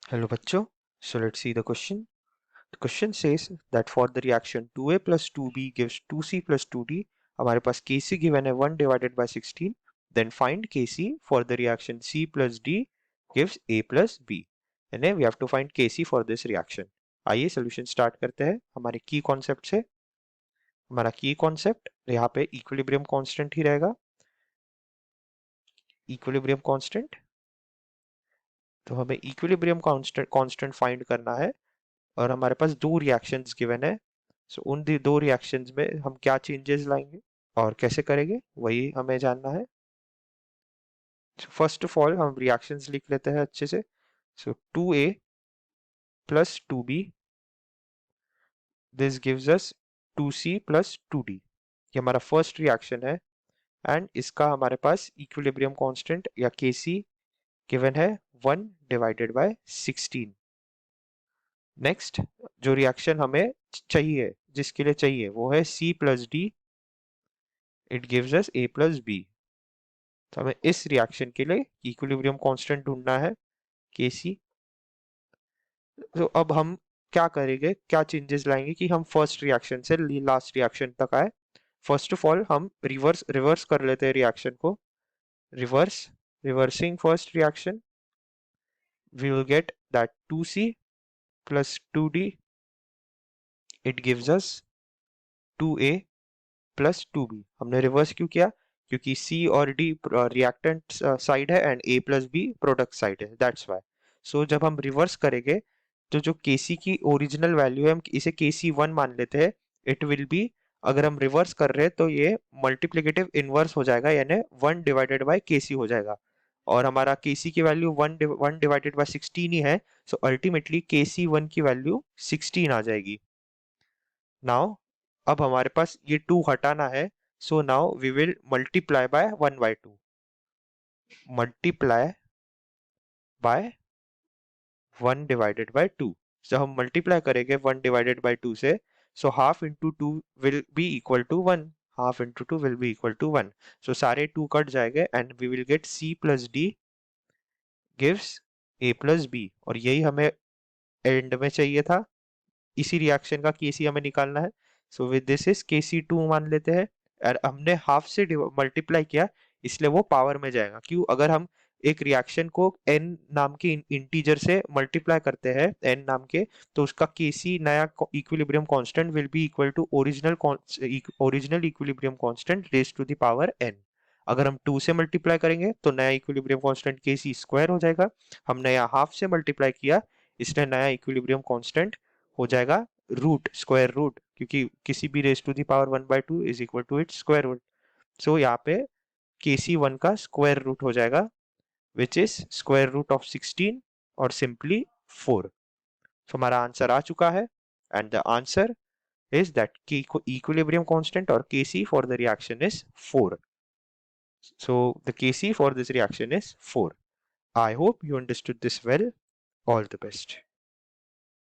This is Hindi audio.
Hello bachcho, so let's see the question. The question says that for the reaction 2a plus 2b gives 2c plus 2d, हमारे पास Kc given है 1 divided by 16, then find Kc for the reaction c plus d gives a plus b. यानी we have to find Kc for this reaction. आइए solution start करते हैं हमारे key concept से. हमारा key concept यहाँ पे equilibrium constant ही रहेगा. Equilibrium constant, तो हमें equilibrium constant find करना है और हमारे पास दो रिएक्शंस गिवन है. सो उन दो रिएक्शंस में हम क्या चेंजेस लाएंगे और कैसे करेंगे वही हमें जानना है. फर्स्ट ऑफ ऑल हम रिएक्शंस लिख लेते हैं अच्छे से. सो 2a plus 2b, this gives us 2c plus 2d. ये हमारा फर्स्ट रिएक्शन है एंड इसका हमारे पास इक्विलिब्रियम कांस्टेंट या Kc गिवन है 1 डिवाइडेड बाय 16. नेक्स्ट जो रिएक्शन हमें चाहिए, जिसके लिए चाहिए, वो है c plus D. It gives us a plus b. तो हमें इस रिएक्शन के लिए इक्विलिब्रियम कांस्टेंट ढूंढना है Kc. तो अब हम क्या करेंगे, क्या चेंजेस लाएंगे कि हम फर्स्ट रिएक्शन से लास्ट रिएक्शन तक आए. फर्स्ट ऑफ ऑल हम रिवर्स कर लेते हैं रिएक्शन को. Reversing first reaction, we will get that 2c plus 2d, it gives us 2a plus 2b. हमने रिवर्स क्यों किया? क्योंकि c और d रिएक्टेंट साइड है and a plus b product side है, दैट्स वाई. सो जब हम रिवर्स करेंगे तो जो Kc की ओरिजिनल वैल्यू है हम इसे Kc1 मान लेते हैं. इट विल बी, अगर हम रिवर्स कर रहे हैं तो ये मल्टीप्लिकेटिव इनवर्स हो जाएगा, यानी 1 डिवाइडेड बाय Kc हो जाएगा. और हमारा Kc की वैल्यू 1 डिवाइडेड बाय 16 ही है. सो अल्टीमेटली Kc1 की वैल्यू 16 आ जाएगी. नाउ अब हमारे पास ये 2 हटाना है. So now we will multiply by 1 by 2. Multiply by 1 divided by 2. जब हम मल्टीप्लाई करेंगे 1 डिवाइडेड बाय 2 से, so half into 2 will be equal to 1. Half into 2 will be equal to 1. सो सारे 2 कट जाएंगे and we will get c plus D gives a plus B. और यही हमें एंड में चाहिए था. इसी रिएक्शन का Kc हमें निकालना है. So with this is Kc2 मान लेते हैं. और हमने हाफ से मल्टीप्लाई किया, इसलिए वो पावर में जाएगा. क्यों? अगर हम एक रिएक्शन को n नाम के इंटीजर से मल्टीप्लाई करते हैं, n नाम के, तो उसका Kc नया equilibrium constant will be equal to original equilibrium constant raised to the power n. अगर हम 2 से मल्टीप्लाई करेंगे तो नया इक्विलिब्रियम कांस्टेंट Kc स्क्वायर हो जाएगा. हमने यहाँ हाफ से मल्टीप्लाई किया, इसलिए नया इक्विलिब्रियम कांस्टेंट हो जाएगा रूट, स्क्वायर रूट, क्योंकि किसी भी raise to the power 1/2 is equal to its square root. So यहाँ पे Kc1 का स्क्वायर रूट हो जाएगा which is square root of 16 और सिंपली 4. तो हमारा आंसर आ चुका है and the answer is that equilibrium constant or Kc for the reaction is 4. So the Kc for this reaction is 4. I hope you understood this well. All the best.